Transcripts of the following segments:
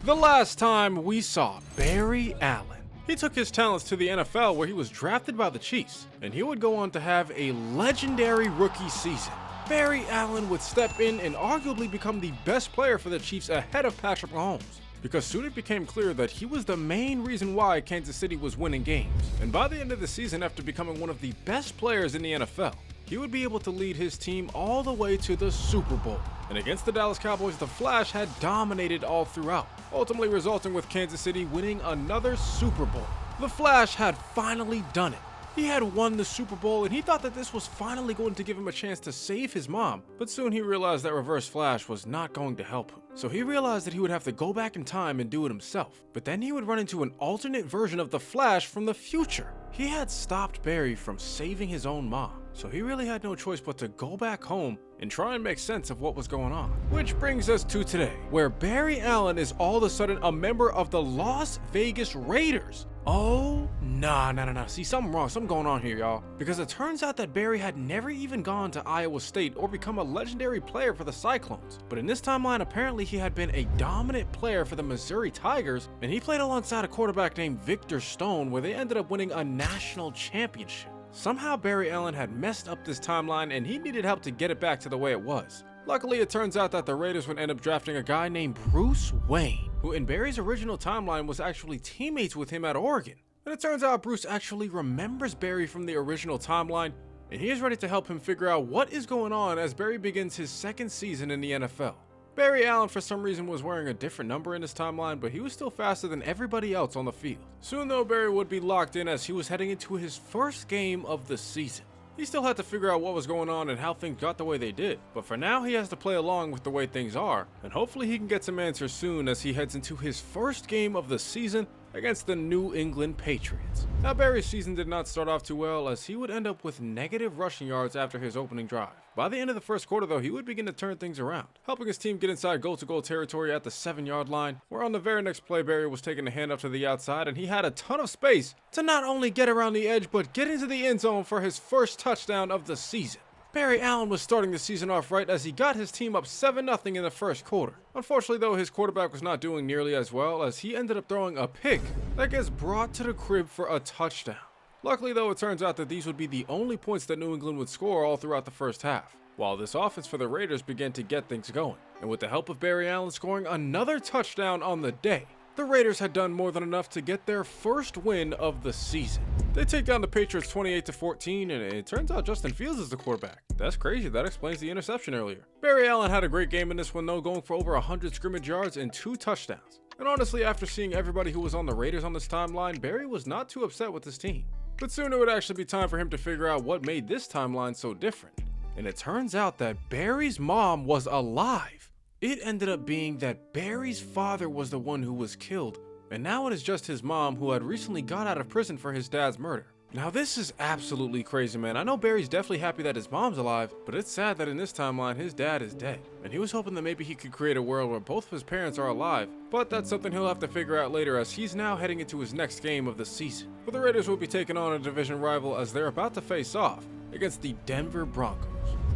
The last time we saw Barry Allen, he took his talents to the NFL where he was drafted by the Chiefs, and he would go on to have a legendary rookie season. Barry Allen would step in and arguably become the best player for the Chiefs ahead of Patrick Mahomes, because soon it became clear that he was the main reason why Kansas City was winning games. And by the end of the season, after becoming one of the best players in the NFL, he would be able to lead his team all the way to the Super Bowl. And against the Dallas Cowboys, the Flash had dominated all throughout, ultimately resulting with Kansas City winning another Super Bowl. The Flash had finally done it. He had won the Super Bowl, and he thought that this was finally going to give him a chance to save his mom, but soon he realized that Reverse Flash was not going to help him. So he realized that he would have to go back in time and do it himself, but then he would run into an alternate version of the Flash from the future. He had stopped Barry from saving his own mom, so he really had no choice but to go back home and try and make sense of what was going on. Which brings us to today, where Barry Allen is all of a sudden a member of the Las Vegas Raiders. Oh, nah. See, something wrong, something going on here, y'all. Because it turns out that Barry had never even gone to Iowa State or become a legendary player for the Cyclones. But in this timeline, apparently he had been a dominant player for the Missouri Tigers, and he played alongside a quarterback named Victor Stone, where they ended up winning a national championship. Somehow Barry Allen had messed up this timeline and he needed help to get it back to the way it was. Luckily, it turns out that the Raiders would end up drafting a guy named Bruce Wayne, who in Barry's original timeline was actually teammates with him at Oregon. And it turns out Bruce actually remembers Barry from the original timeline, and he is ready to help him figure out what is going on as Barry begins his second season in the NFL. Barry Allen for some reason was wearing a different number in his timeline, but he was still faster than everybody else on the field. Soon though, Barry would be locked in as he was heading into his first game of the season. He still had to figure out what was going on and how things got the way they did, but for now he has to play along with the way things are, and hopefully he can get some answers soon as he heads into his first game of the season against the New England Patriots. Now Barry's season did not start off too well as he would end up with negative rushing yards after his opening drive. By the end of the first quarter though, he would begin to turn things around, helping his team get inside goal-to-goal territory at the 7-yard line, where on the very next play Barry was taking a handoff to the outside and he had a ton of space to not only get around the edge but get into the end zone for his first touchdown of the season. Barry Allen was starting the season off right as he got his team up 7-0 in the first quarter. Unfortunately though, his quarterback was not doing nearly as well as he ended up throwing a pick that gets brought to the crib for a touchdown. Luckily though, it turns out that these would be the only points that New England would score all throughout the first half, while this offense for the Raiders began to get things going. And with the help of Barry Allen scoring another touchdown on the day, the Raiders had done more than enough to get their first win of the season. They take down the Patriots 28-14, and it turns out Justin Fields is the quarterback. That's crazy, that explains the interception earlier. Barry Allen had a great game in this one though, going for over 100 scrimmage yards and 2 touchdowns. And honestly, after seeing everybody who was on the Raiders on this timeline, Barry was not too upset with his team. But soon it would actually be time for him to figure out what made this timeline so different. And it turns out that Barry's mom was alive. It ended up being that Barry's father was the one who was killed, and now it is just his mom who had recently got out of prison for his dad's murder. Now this is absolutely crazy, man. I know Barry's definitely happy that his mom's alive, but it's sad that in this timeline his dad is dead. And he was hoping that maybe he could create a world where both of his parents are alive, but that's something he'll have to figure out later as he's now heading into his next game of the season. But the Raiders will be taking on a division rival as they're about to face off against the Denver Broncos.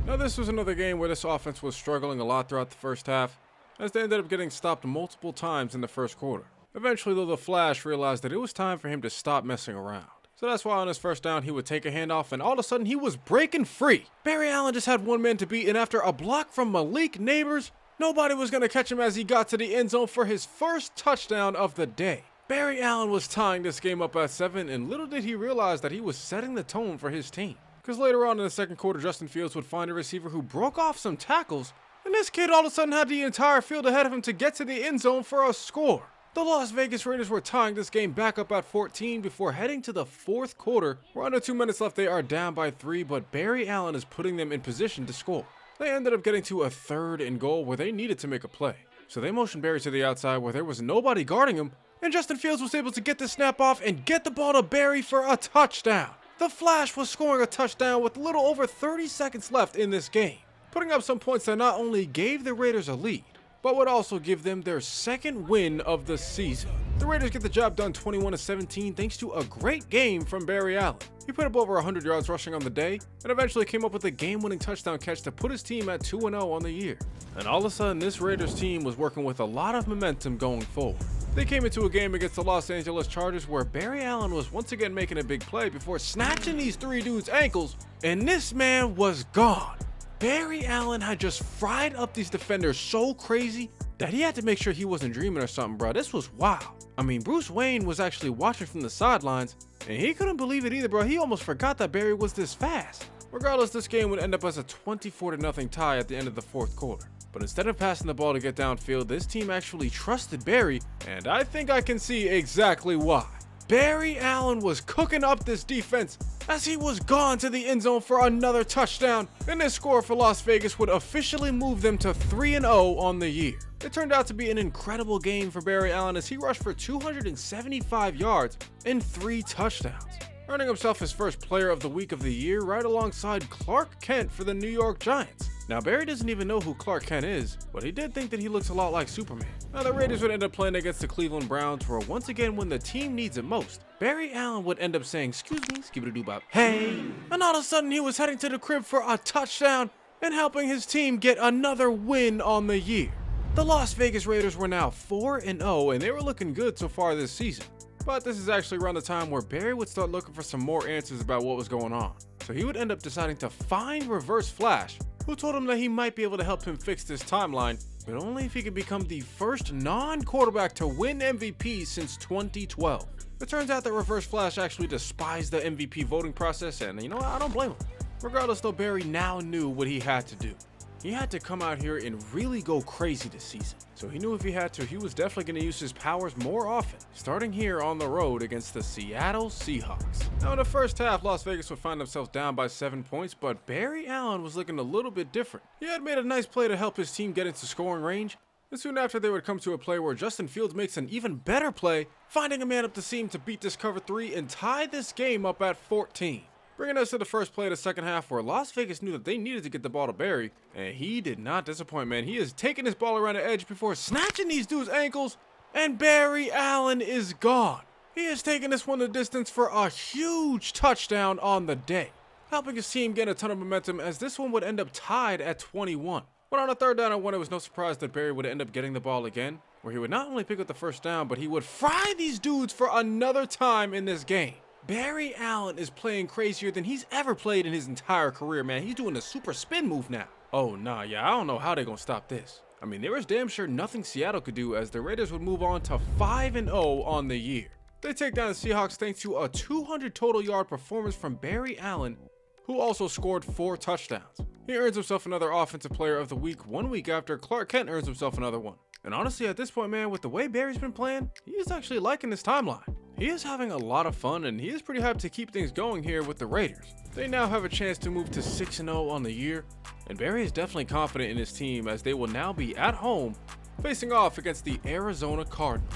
Now this was another game where this offense was struggling a lot throughout the first half, as they ended up getting stopped multiple times in the first quarter. Eventually though, the Flash realized that it was time for him to stop messing around. So that's why on his first down he would take a handoff and all of a sudden he was breaking free. Barry Allen just had one man to beat, and after a block from Malik Neighbors, nobody was going to catch him as he got to the end zone for his first touchdown of the day. Barry Allen was tying this game up at 7, and little did he realize that he was setting the tone for his team. Because later on in the second quarter, Justin Fields would find a receiver who broke off some tackles, and this kid all of a sudden had the entire field ahead of him to get to the end zone for a score. The Las Vegas Raiders were tying this game back up at 14 before heading to the fourth quarter, where under 2 minutes left they are down by 3, but Barry Allen is putting them in position to score. They ended up getting to a 3rd and goal where they needed to make a play. So they motioned Barry to the outside where there was nobody guarding him, and Justin Fields was able to get the snap off and get the ball to Barry for a touchdown. The Flash was scoring a touchdown with a little over 30 seconds left in this game, putting up some points that not only gave the Raiders a lead, but would also give them their second win of the season. The Raiders get the job done 21-17 thanks to a great game from Barry Allen. He put up over 100 yards rushing on the day and eventually came up with a game-winning touchdown catch to put his team at 2-0 on the year. And all of a sudden, this Raiders team was working with a lot of momentum going forward. They came into a game against the Los Angeles Chargers where Barry Allen was once again making a big play before snatching these three dudes' ankles, and this man was gone. Barry Allen had just fried up these defenders so crazy that he had to make sure he wasn't dreaming or something, bro. This was wild. I mean, Bruce Wayne was actually watching from the sidelines, and he couldn't believe it either, bro. He almost forgot that Barry was this fast. Regardless, this game would end up as a 24-0 tie at the end of the fourth quarter. But instead of passing the ball to get downfield, this team actually trusted Barry, and I think I can see exactly why. Barry Allen was cooking up this defense as he was gone to the end zone for another touchdown, and this score for Las Vegas would officially move them to 3-0 on the year. It turned out to be an incredible game for Barry Allen as he rushed for 275 yards and 3 touchdowns, earning himself his first Player of the Week of the year right alongside Clark Kent for the New York Giants. Now, Barry doesn't even know who Clark Kent is, but he did think that he looks a lot like Superman. Now, the Raiders would end up playing against the Cleveland Browns, where once again, when the team needs it most, Barry Allen would end up saying, "Excuse me, skibidi-doo-bop, hey," and all of a sudden he was heading to the crib for a touchdown and helping his team get another win on the year. The Las Vegas Raiders were now 4-0, and they were looking good so far this season. But this is actually around the time where Barry would start looking for some more answers about what was going on. So he would end up deciding to find Reverse Flash, who told him that he might be able to help him fix this timeline, but only if he could become the first non-quarterback to win MVP since 2012. It turns out that Reverse Flash actually despised the MVP voting process, and you know what, I don't blame him. Regardless though, Barry now knew what he had to do. He had to come out here and really go crazy this season. So he knew if he had to, he was definitely going to use his powers more often, starting here on the road against the Seattle Seahawks. Now in the first half, Las Vegas would find themselves down by 7 points, but Barry Allen was looking a little bit different. He had made a nice play to help his team get into scoring range, and soon after they would come to a play where Justin Fields makes an even better play, finding a man up the seam to beat this cover 3 and tie this game up at 14. Bringing us to the first play of the second half where Las Vegas knew that they needed to get the ball to Barry, and he did not disappoint, man. He is taking his ball around the edge before snatching these dudes' ankles, and Barry Allen is gone. He is taking this one the distance for a huge touchdown on the day, helping his team get a ton of momentum as this one would end up tied at 21. But on a 3rd down and 1, it was no surprise that Barry would end up getting the ball again, where he would not only pick up the first down, but he would fry these dudes for another time in this game. Barry Allen is playing crazier than he's ever played in his entire career, man. He's doing the super spin move now. Oh, nah, yeah, I don't know how they're gonna stop this. I mean, there was damn sure nothing Seattle could do as the Raiders would move on to 5-0 on the year. They take down the Seahawks thanks to a 200 total yard performance from Barry Allen, who also scored 4 touchdowns. He earns himself another Offensive Player of the Week 1 week after Clark Kent earns himself another one. And honestly, at this point, man, with the way Barry's been playing, he is actually liking this timeline. He is having a lot of fun, and he is pretty hyped to keep things going here with the Raiders. They now have a chance to move to 6-0 on the year, and Barry is definitely confident in his team as they will now be at home facing off against the Arizona Cardinals.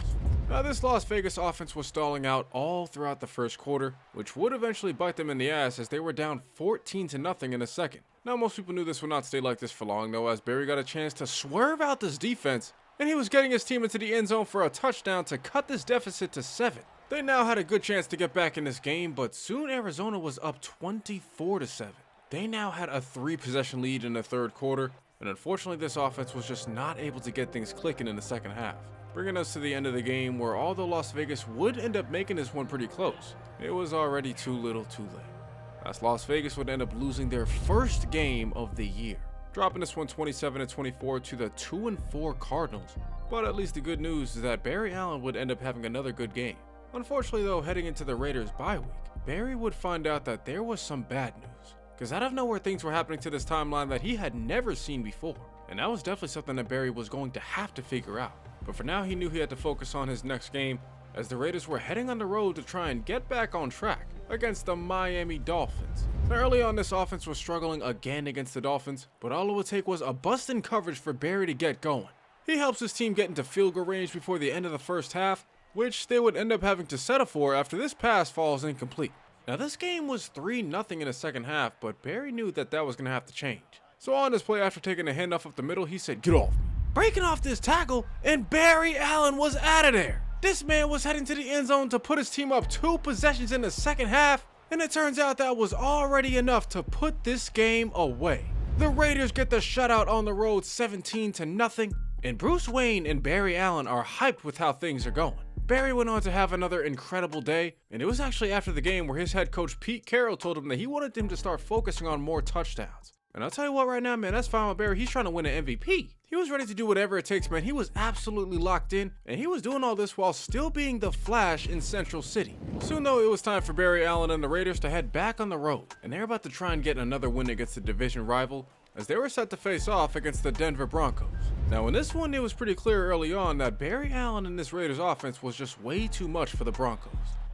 Now, this Las Vegas offense was stalling out all throughout the first quarter, which would eventually bite them in the ass as they were down 14-0 in the second. Now, most people knew this would not stay like this for long, though, as Barry got a chance to swerve out this defense, and he was getting his team into the end zone for a touchdown to cut this deficit to 7. They now had a good chance to get back in this game, but soon Arizona was up 24-7. They now had a 3-possession lead in the third quarter, and unfortunately this offense was just not able to get things clicking in the second half, bringing us to the end of the game where although Las Vegas would end up making this one pretty close, it was already too little too late, as Las Vegas would end up losing their first game of the year, dropping this one 27-24 to the 2-4 Cardinals. But at least the good news is that Barry Allen would end up having another good game. Unfortunately though, heading into the Raiders bye week, Barry would find out that there was some bad news, because out of nowhere things were happening to this timeline that he had never seen before, and that was definitely something that Barry was going to have to figure out. But for now, he knew he had to focus on his next game, as the Raiders were heading on the road to try and get back on track against the Miami Dolphins. Now, early on, this offense was struggling again against the Dolphins, but all it would take was a bust in coverage for Barry to get going. He helps his team get into field goal range before the end of the first half, which they would end up having to settle for after this pass falls incomplete. Now, this game was 3-0 in the second half, but Barry knew that that was going to have to change. So on this play, after taking a handoff up the middle, he said, "Get off me." breaking off this tackle, and Barry Allen was out of there. This man was heading to the end zone to put his team up 2 possessions in the second half, and it turns out that was already enough to put this game away. The Raiders get the shutout on the road 17-0, and Bruce Wayne and Barry Allen are hyped with how things are going. Barry went on to have another incredible day, and it was actually after the game where his head coach Pete Carroll told him that he wanted him to start focusing on more touchdowns. And I'll tell you what right now, man, that's fine with Barry. He's trying to win an MVP. He was ready to do whatever it takes, man. He was absolutely locked in, and he was doing all this while still being the Flash in Central City. Soon, though, it was time for Barry Allen and the Raiders to head back on the road, and they're about to try and get another win against the division rival, as they were set to face off against the Denver Broncos. Now, in this one, it was pretty clear early on that Barry Allen and this Raiders offense was just way too much for the Broncos.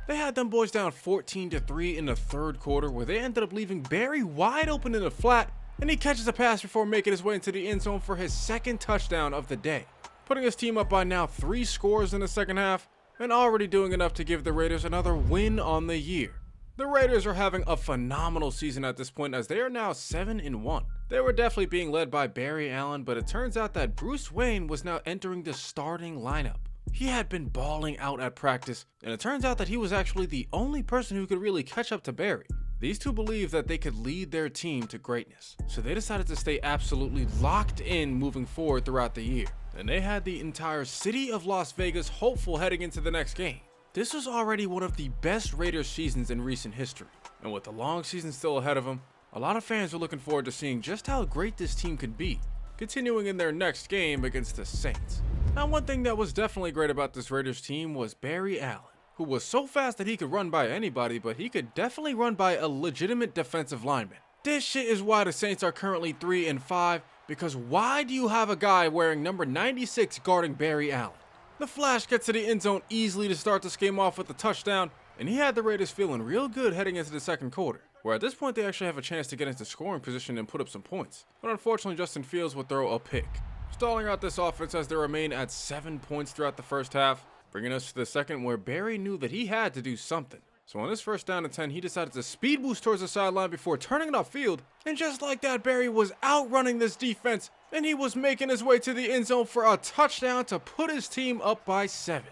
They had them boys down 14-3 in the third quarter, where they ended up leaving Barry wide open in the flat, and he catches a pass before making his way into the end zone for his second touchdown of the day, putting his team up by now 3 scores in the second half, and already doing enough to give the Raiders another win on the year. The Raiders are having a phenomenal season at this point, as they are now 7-1. They were definitely being led by Barry Allen, but it turns out that Bruce Wayne was now entering the starting lineup. He had been balling out at practice, and it turns out that he was actually the only person who could really catch up to Barry. These two believed that they could lead their team to greatness, so they decided to stay absolutely locked in moving forward throughout the year, and they had the entire city of Las Vegas hopeful heading into the next game. This was already one of the best Raiders seasons in recent history, and with the long season still ahead of them, a lot of fans are looking forward to seeing just how great this team could be, continuing in their next game against the Saints. Now, one thing that was definitely great about this Raiders team was Barry Allen, who was so fast that he could run by anybody, but he could definitely run by a legitimate defensive lineman. This shit is why the Saints are currently 3-5, because why do you have a guy wearing number 96 guarding Barry Allen? The Flash gets to the end zone easily to start this game off with a touchdown, and he had the Raiders feeling real good heading into the second quarter, where at this point they actually have a chance to get into scoring position and put up some points. But unfortunately, Justin Fields would throw a pick, stalling out this offense as they remain at 7 points throughout the first half, bringing us to the second, where Barry knew that he had to do something. So on this first down and 10, he decided to speed boost towards the sideline before turning it upfield, and just like that, Barry was outrunning this defense, and he was making his way to the end zone for a touchdown to put his team up by 7.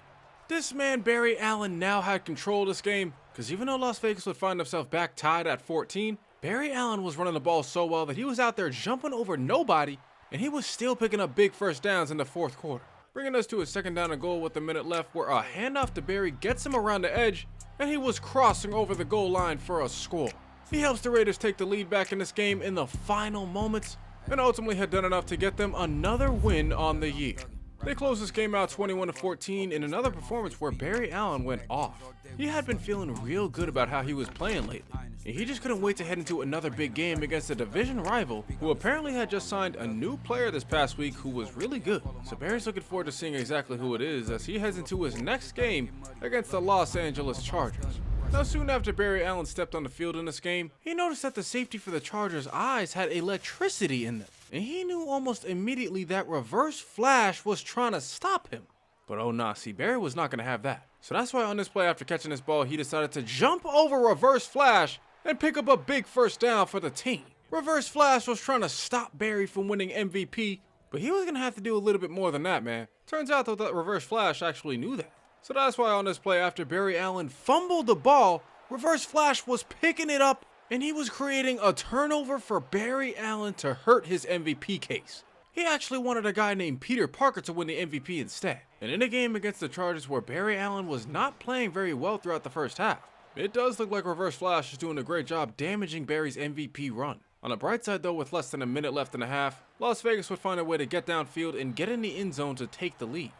This man, Barry Allen, now had control of this game, because even though Las Vegas would find himself back tied at 14, Barry Allen was running the ball so well that he was out there jumping over nobody, and he was still picking up big first downs in the fourth quarter, bringing us to a second down and goal with a minute left, where a handoff to Barry gets him around the edge, and he was crossing over the goal line for a score. He helps the Raiders take the lead back in this game in the final moments, and ultimately had done enough to get them another win on the year. They closed this game out 21-14 in another performance where Barry Allen went off. He had been feeling real good about how he was playing lately, and he just couldn't wait to head into another big game against a division rival who apparently had just signed a new player this past week who was really good. So Barry's looking forward to seeing exactly who it is as he heads into his next game against the Los Angeles Chargers. Now, soon after Barry Allen stepped on the field in this game, he noticed that the safety for the Chargers' eyes had electricity in them, and he knew almost immediately that Reverse Flash was trying to stop him. But oh nah, see, Barry was not going to have that. So that's why on this play, after catching this ball, he decided to jump over Reverse Flash and pick up a big first down for the team. Reverse Flash was trying to stop Barry from winning MVP, but he was going to have to do a little bit more than that, man. Turns out though that Reverse Flash actually knew that. So that's why on this play, after Barry Allen fumbled the ball, Reverse Flash was picking it up, and he was creating a turnover for Barry Allen to hurt his MVP case. He actually wanted a guy named Peter Parker to win the MVP instead. And in a game against the Chargers where Barry Allen was not playing very well throughout the first half, it does look like Reverse Flash is doing a great job damaging Barry's MVP run. On the bright side though, with less than a minute left in the half, Las Vegas would find a way to get downfield and get in the end zone to take the lead,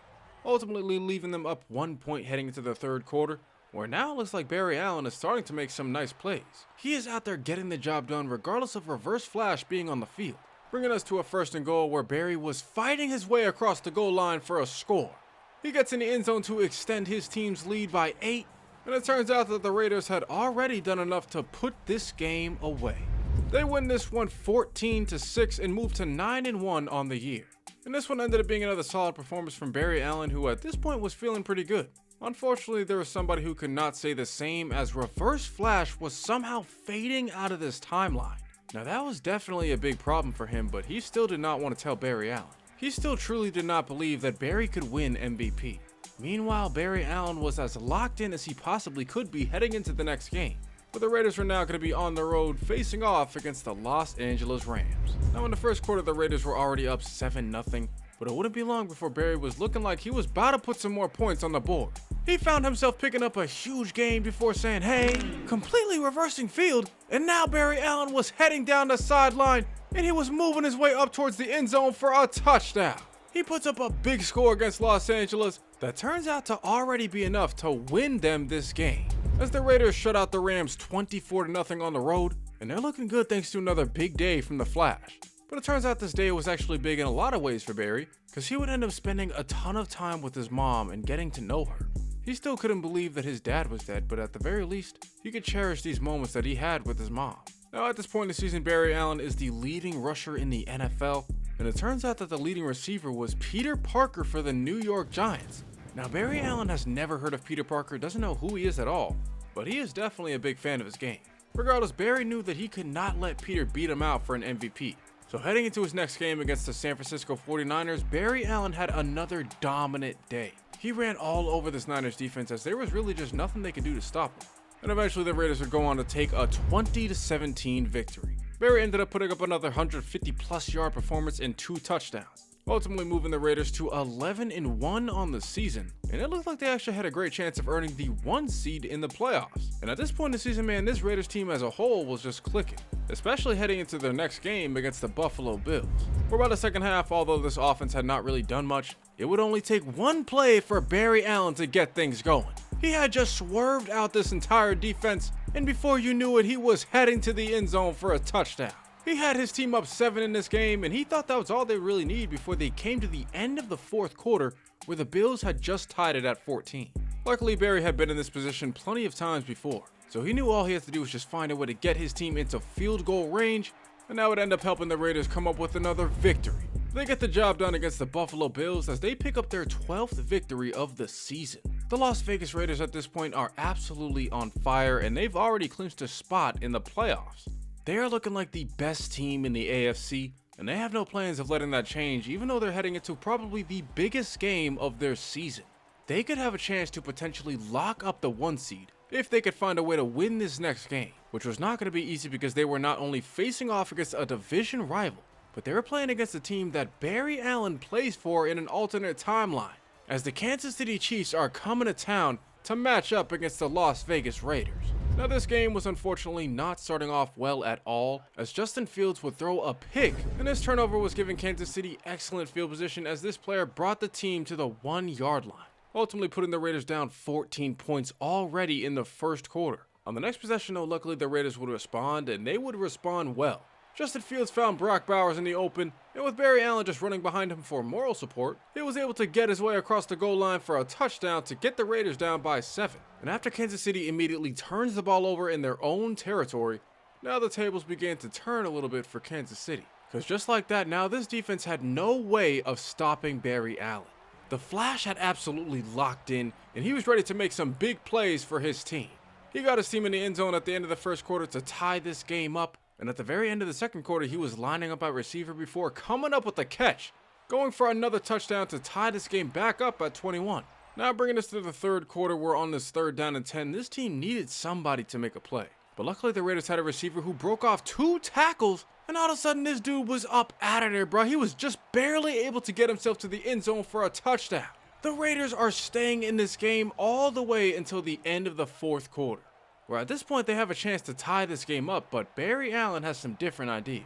ultimately leaving them up 1 point heading into the third quarter, where now it looks like Barry Allen is starting to make some nice plays. He is out there getting the job done regardless of Reverse Flash being on the field, bringing us to a first and goal where Barry was fighting his way across the goal line for a score. He gets in the end zone to extend his team's lead by 8, and it turns out that the Raiders had already done enough to put this game away. They win this one 14-6 and move to 9-1 on the year. And this one ended up being another solid performance from Barry Allen, who at this point was feeling pretty good. Unfortunately, there was somebody who could not say the same, as Reverse Flash was somehow fading out of this timeline. Now that was definitely a big problem for him, but he still did not want to tell Barry Allen. he still truly did not believe that Barry could win MVP. Meanwhile, Barry Allen was as locked in as he possibly could be heading into the next game. But the Raiders were now going to be on the road facing off against the Los Angeles Rams. Now in the first quarter, the Raiders were already up 7-0, but it wouldn't be long before Barry was looking like he was about to put some more points on the board. He found himself picking up a huge gain before saying, hey, completely reversing field, and now Barry Allen was heading down the sideline, and he was moving his way up towards the end zone for a touchdown. He puts up a big score against Los Angeles that turns out to already be enough to win them this game, as the Raiders shut out the Rams 24-0 on the road, and they're looking good thanks to another big day from the Flash. But it turns out this day was actually big in a lot of ways for Barry, because he would end up spending a ton of time with his mom and getting to know her. He still couldn't believe that his dad was dead, but at the very least, he could cherish these moments that he had with his mom. Now at this point in the season, Barry Allen is the leading rusher in the NFL, and it turns out that the leading receiver was Peter Parker for the New York Giants. Now Barry Allen has never heard of Peter Parker, doesn't know who he is at all, but he is definitely a big fan of his game. Regardless, Barry knew that he could not let Peter beat him out for an MVP. So heading into his next game against the San Francisco 49ers, Barry Allen had another dominant day. He ran all over this Niners defense as there was really just nothing they could do to stop him. And eventually the Raiders would go on to take a 20-17 victory. Barry ended up putting up another 150+ yard performance and 2 touchdowns, ultimately moving the Raiders to 11-1 on the season, and it looked like they actually had a great chance of earning the 1 seed in the playoffs. And at this point in the season, man, this Raiders team as a whole was just clicking, especially heading into their next game against the Buffalo Bills. For about the second half, although this offense had not really done much, it would only take one play for Barry Allen to get things going. He had just swerved out this entire defense, and before you knew it, he was heading to the end zone for a touchdown. He had his team up 7 in this game, and he thought that was all they really needed before they came to the end of the fourth quarter, where the Bills had just tied it at 14. Luckily, Barry had been in this position plenty of times before, so he knew all he had to do was just find a way to get his team into field goal range, and that would end up helping the Raiders come up with another victory. They get the job done against the Buffalo Bills as they pick up their 12th victory of the season. The Las Vegas Raiders at this point are absolutely on fire, and they've already clinched a spot in the playoffs. They are looking like the best team in the AFC, and they have no plans of letting that change, even though they're heading into probably the biggest game of their season. They could have a chance to potentially lock up the 1 seed if they could find a way to win this next game, which was not going to be easy because they were not only facing off against a division rival, but they were playing against a team that Barry Allen plays for in an alternate timeline, as the Kansas City Chiefs are coming to town to match up against the Las Vegas Raiders. Now this game was unfortunately not starting off well at all, as Justin Fields would throw a pick, and this turnover was giving Kansas City excellent field position as this player brought the team to the 1-yard line, ultimately putting the Raiders down 14 points already in the first quarter. On the next possession though, luckily the Raiders would respond, and they would respond well. Justin Fields found Brock Bowers in the open, and with Barry Allen just running behind him for moral support, he was able to get his way across the goal line for a touchdown to get the Raiders down by 7. And after Kansas City immediately turns the ball over in their own territory, now the tables began to turn a little bit for Kansas City. Because just like that, now this defense had no way of stopping Barry Allen. The Flash had absolutely locked in, and he was ready to make some big plays for his team. He got his team in the end zone at the end of the first quarter to tie this game up, and at the very end of the second quarter, he was lining up at receiver before coming up with a catch, going for another touchdown to tie this game back up at 21. Now bringing us to the third quarter, we're on this 3rd down and 10. This team needed somebody to make a play, but luckily the Raiders had a receiver who broke off 2 tackles, and all of a sudden this dude was up out of there, bro. He was just barely able to get himself to the end zone for a touchdown. The Raiders are staying in this game all the way until the end of the fourth quarter, where at this point they have a chance to tie this game up, but Barry Allen has some different ideas.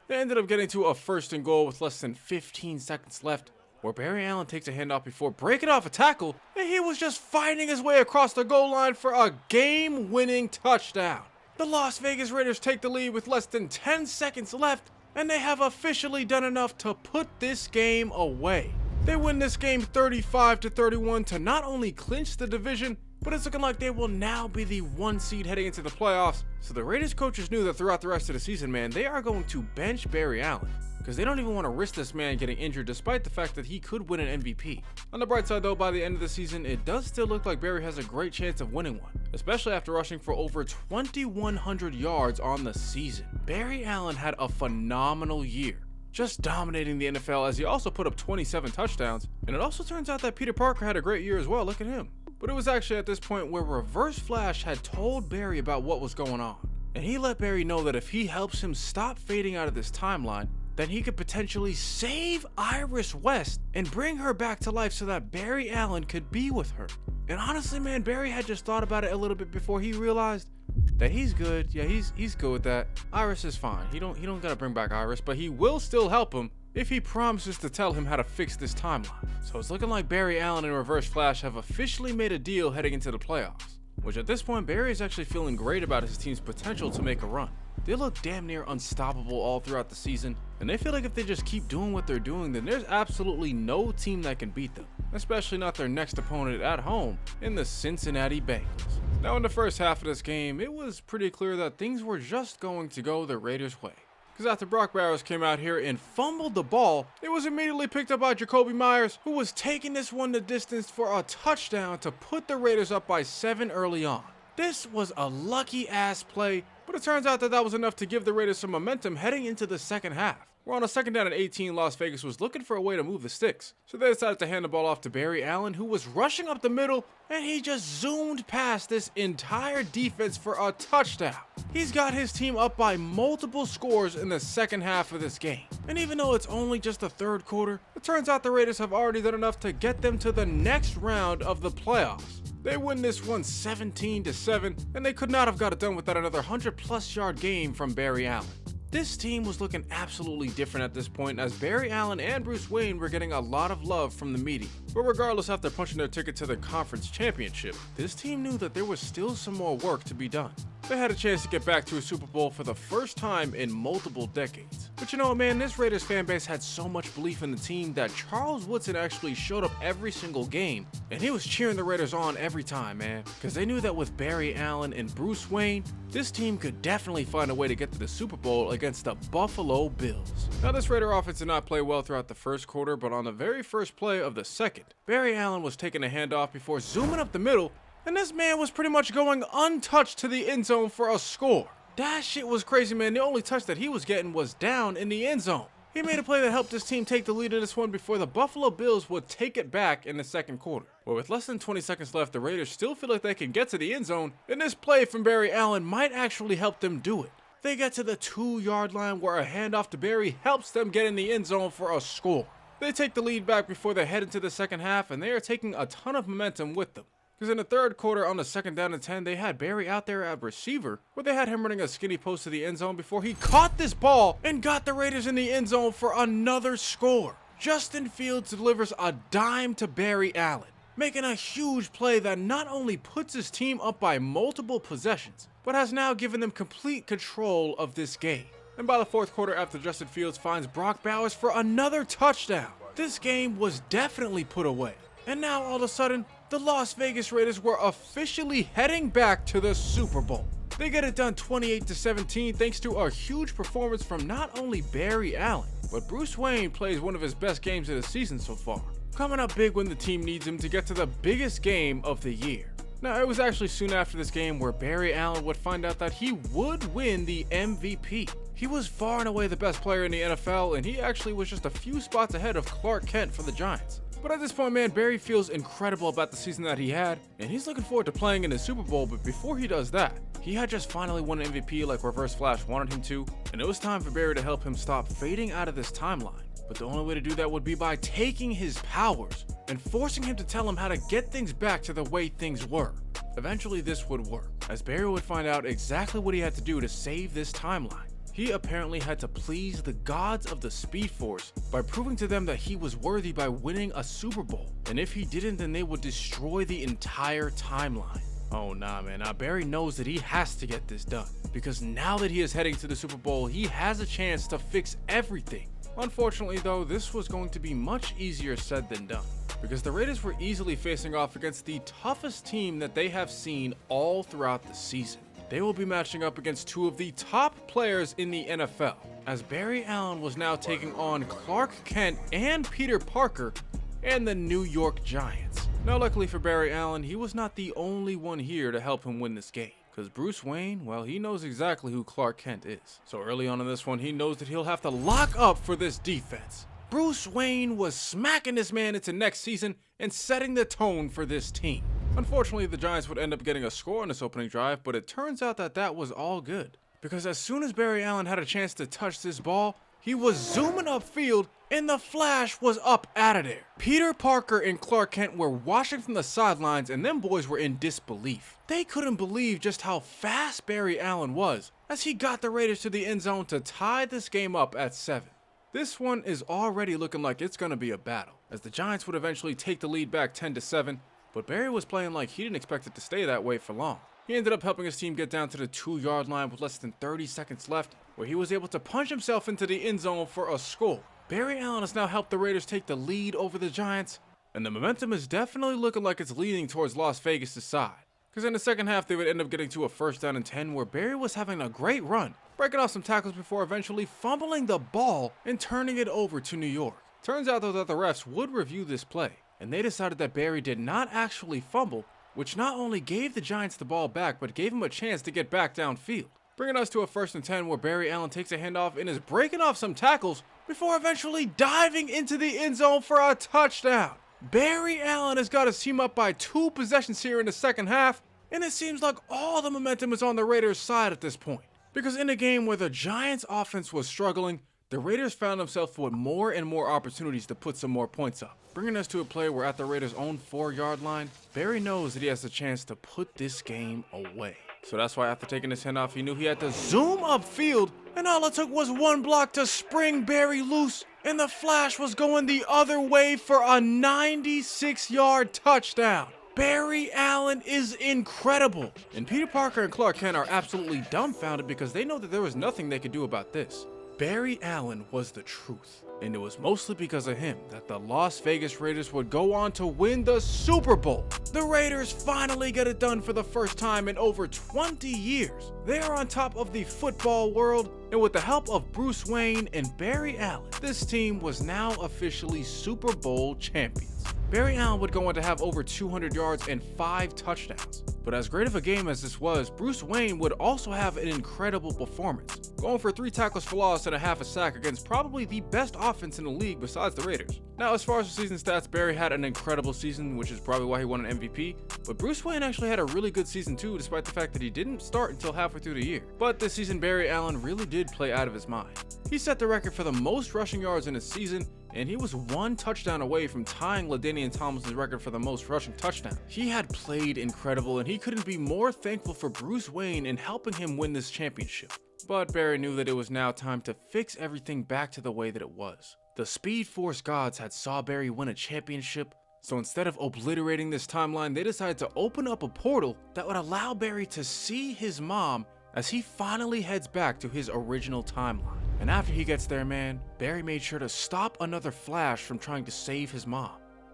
They ended up getting to a 1st and goal with less than 15 seconds left, where Barry Allen takes a handoff before breaking off a tackle, and he was just finding his way across the goal line for a game-winning touchdown. The Las Vegas Raiders take the lead with less than 10 seconds left, and they have officially done enough to put this game away. They win this game 35-31 to not only clinch the division, but it's looking like they will now be the 1 seed heading into the playoffs. So the Raiders coaches knew that throughout the rest of the season, man, they are going to bench Barry Allen, because they don't even want to risk this man getting injured despite the fact that he could win an MVP. On the bright side though, by the end of the season, it does still look like Barry has a great chance of winning one, especially after rushing for over 2,100 yards on the season. Barry Allen had a phenomenal year, just dominating the NFL, as he also put up 27 touchdowns. And it also turns out that Peter Parker had a great year as well. Look at him. But it was actually at this point where Reverse Flash had told Barry about what was going on. And he let Barry know that if he helps him stop fading out of this timeline, then he could potentially save Iris West and bring her back to life so that Barry Allen could be with her. And honestly, man, Barry had just thought about it a little bit before he realized that he's good. Yeah, he's good with that. Iris is fine. He don't gotta bring back Iris, but he will still help him if he promises to tell him how to fix this timeline. So it's looking like Barry Allen and Reverse Flash have officially made a deal heading into the playoffs, which at this point, Barry is actually feeling great about his team's potential to make a run. They look damn near unstoppable all throughout the season, and they feel like if they just keep doing what they're doing, then there's absolutely no team that can beat them, especially not their next opponent at home in the Cincinnati Bengals. Now, in the first half of this game, it was pretty clear that things were just going to go the Raiders' way. Because after Brock Bowers came out here and fumbled the ball, it was immediately picked up by Jacoby Myers, who was taking this one the distance for a touchdown to put the Raiders up by 7 early on. This was a lucky ass play, but it turns out that that was enough to give the Raiders some momentum heading into the second half. We're on a second down and 18, Las Vegas was looking for a way to move the sticks. So they decided to hand the ball off to Barry Allen, who was rushing up the middle, and he just zoomed past this entire defense for a touchdown. He's got his team up by multiple scores in the second half of this game. And even though it's only just the third quarter, it turns out the Raiders have already done enough to get them to the next round of the playoffs. They win this one 17-7, and they could not have got it done without another 100+ yard game from Barry Allen. This team was looking absolutely different at this point, as Barry Allen and Bruce Wayne were getting a lot of love from the media. But regardless, after punching their ticket to the conference championship, this team knew that there was still some more work to be done. They had a chance to get back to a Super Bowl for the first time in multiple decades. But you know what, man, this Raiders fan base had so much belief in the team that Charles Woodson actually showed up every single game, and he was cheering the Raiders on every time, man, because they knew that with Barry Allen and Bruce Wayne, this team could definitely find a way to get to the Super Bowl against the Buffalo Bills. Now, this Raider offense did not play well throughout the first quarter, but on the very first play of the second, Barry Allen was taking a handoff before zooming up the middle, and this man was pretty much going untouched to the end zone for a score. That shit was crazy, man. The only touch that he was getting was down in the end zone. He made a play that helped his team take the lead in this one before the Buffalo Bills would take it back in the second quarter. But with less than 20 seconds left, the Raiders still feel like they can get to the end zone, and this play from Barry Allen might actually help them do it. They get to the 2-yard line where a handoff to Barry helps them get in the end zone for a score. They take the lead back before they head into the second half, and they are taking a ton of momentum with them. Because in the third quarter, on the second down and 10, they had Barry out there at receiver, where they had him running a skinny post to the end zone before he caught this ball and got the Raiders in the end zone for another score. Justin Fields delivers a dime to Barry Allen, making a huge play that not only puts his team up by multiple possessions, but has now given them complete control of this game. And by the fourth quarter, after Justin Fields finds Brock Bowers for another touchdown, this game was definitely put away. And now all of a sudden, the Las Vegas Raiders were officially heading back to the Super Bowl. They get it done 28-17 thanks to a huge performance from not only Barry Allen, but Bruce Wayne plays one of his best games of the season so far, coming up big when the team needs him to get to the biggest game of the year. Now, it was actually soon after this game where Barry Allen would find out that he would win the MVP. He was far and away the best player in the NFL, and he actually was just a few spots ahead of Clark Kent for the Giants. But at this point, man, Barry feels incredible about the season that he had, and he's looking forward to playing in the Super Bowl. But before he does that, he had just finally won an MVP like Reverse Flash wanted him to, and it was time for Barry to help him stop fading out of this timeline. But the only way to do that would be by taking his powers and forcing him to tell him how to get things back to the way things were. Eventually, this would work, as Barry would find out exactly what he had to do to save this timeline. He apparently had to please the gods of the Speed Force by proving to them that he was worthy by winning a Super Bowl. And if he didn't, then they would destroy the entire timeline. Oh nah, man. Now Barry knows that he has to get this done, because now that he is heading to the Super Bowl, he has a chance to fix everything. Unfortunately though, this was going to be much easier said than done, because the Raiders were easily facing off against the toughest team that they have seen all throughout the season. They will be matching up against two of the top players in the NFL, as Barry Allen was now taking on Clark Kent and Peter Parker and the New York Giants. Now luckily for Barry Allen, he was not the only one here to help him win this game, Because Bruce Wayne, well, he knows exactly who Clark Kent is. So early on in this one, he knows that he'll have to lock up for this defense. Bruce Wayne was smacking this man into next season and setting the tone for this team. Unfortunately, the Giants would end up getting a score on this opening drive, but it turns out that that was all good. Because as soon as Barry Allen had a chance to touch this ball, he was zooming upfield and the Flash was up out of there. Peter Parker and Clark Kent were watching from the sidelines and them boys were in disbelief. They couldn't believe just how fast Barry Allen was as he got the Raiders to the end zone to tie this game up at 7. This one is already looking like it's going to be a battle, as the Giants would eventually take the lead back 10-7, but Barry was playing like he didn't expect it to stay that way for long. He ended up helping his team get down to the 2-yard line with less than 30 seconds left, where he was able to punch himself into the end zone for a score. Barry Allen has now helped the Raiders take the lead over the Giants, and the momentum is definitely looking like it's leaning towards Las Vegas' side. Because in the second half, they would end up getting to a 1st down and 10, where Barry was having a great run, breaking off some tackles before eventually fumbling the ball and turning it over to New York. Turns out though that the refs would review this play, and they decided that Barry did not actually fumble, which not only gave the Giants the ball back, but gave him a chance to get back downfield. Bringing us to a 1st and 10 where Barry Allen takes a handoff and is breaking off some tackles before eventually diving into the end zone for a touchdown. Barry Allen has got his team up by 2 possessions here in the second half, and it seems like all the momentum is on the Raiders' side at this point. Because in a game where the Giants' offense was struggling, the Raiders found themselves with more and more opportunities to put some more points up. Bringing us to a play where at the Raiders' own 4-yard line, Barry knows that he has a chance to put this game away. So that's why after taking his handoff, he knew he had to zoom upfield, and all it took was 1 block to spring Barry loose, and the Flash was going the other way for a 96-yard touchdown. Barry Allen is incredible, and Peter Parker and Clark Kent are absolutely dumbfounded because they know that there was nothing they could do about this. Barry Allen was the truth, and it was mostly because of him that the Las Vegas Raiders would go on to win the Super Bowl. The Raiders finally get it done for the first time in over 20 years. They are on top of the football world, and with the help of Bruce Wayne and Barry Allen, this team was now officially Super Bowl champions. Barry Allen would go on to have over 200 yards and 5 touchdowns. But as great of a game as this was, Bruce Wayne would also have an incredible performance, going for 3 tackles for loss and a half a sack against probably the best offense in the league besides the Raiders. Now, as far as the season stats, Barry had an incredible season, which is probably why he won an MVP, but Bruce Wayne actually had a really good season too, despite the fact that he didn't start until halfway through the year. But this season, Barry Allen really did play out of his mind. He set the record for the most rushing yards in a season, and he was 1 touchdown away from tying LaDainian Tomlinson's record for the most rushing touchdowns. He had played incredible, and he couldn't be more thankful for Bruce Wayne in helping him win this championship. But Barry knew that it was now time to fix everything back to the way that it was. The Speed Force gods had saw Barry win a championship, so instead of obliterating this timeline, they decided to open up a portal that would allow Barry to see his mom as he finally heads back to his original timeline. And after he gets there, man, Barry made sure to stop another Flash from trying to save his mom.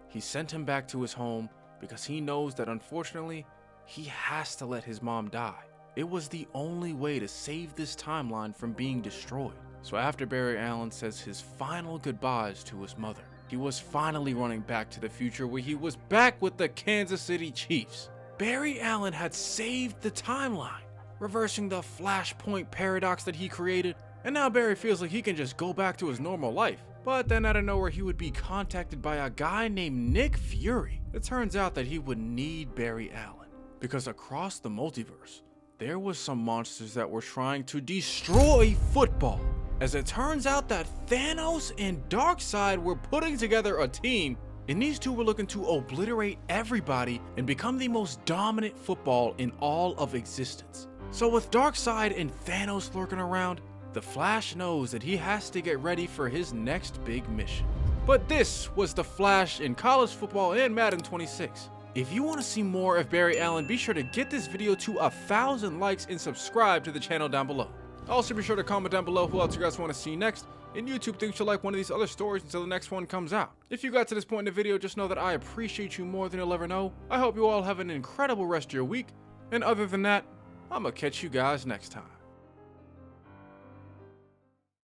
He sent him back to his home because he knows that unfortunately, he has to let his mom die. It was the only way to save this timeline from being destroyed. So after Barry Allen says his final goodbyes to his mother, he was finally running back to the future where he was back with the Kansas City Chiefs. Barry Allen had saved the timeline, reversing the Flashpoint paradox that he created. And now Barry feels like he can just go back to his normal life. But then out of nowhere, he would be contacted by a guy named Nick Fury. It turns out that he would need Barry Allen, because across the multiverse, there was some monsters that were trying to destroy football. As it turns out that Thanos and Darkseid were putting together a team, and these two were looking to obliterate everybody and become the most dominant football in all of existence. So with Darkseid and Thanos lurking around, the Flash knows that he has to get ready for his next big mission. But this was the Flash in college football and Madden 26. If you want to see more of Barry Allen, be sure to get this video to 1,000 likes and subscribe to the channel down below. Also be sure to comment down below who else you guys want to see next, and YouTube thinks you'll like one of these other stories until the next one comes out. If you got to this point in the video, just know that I appreciate you more than you'll ever know. I hope you all have an incredible rest of your week, and other than that, I'm gonna catch you guys next time.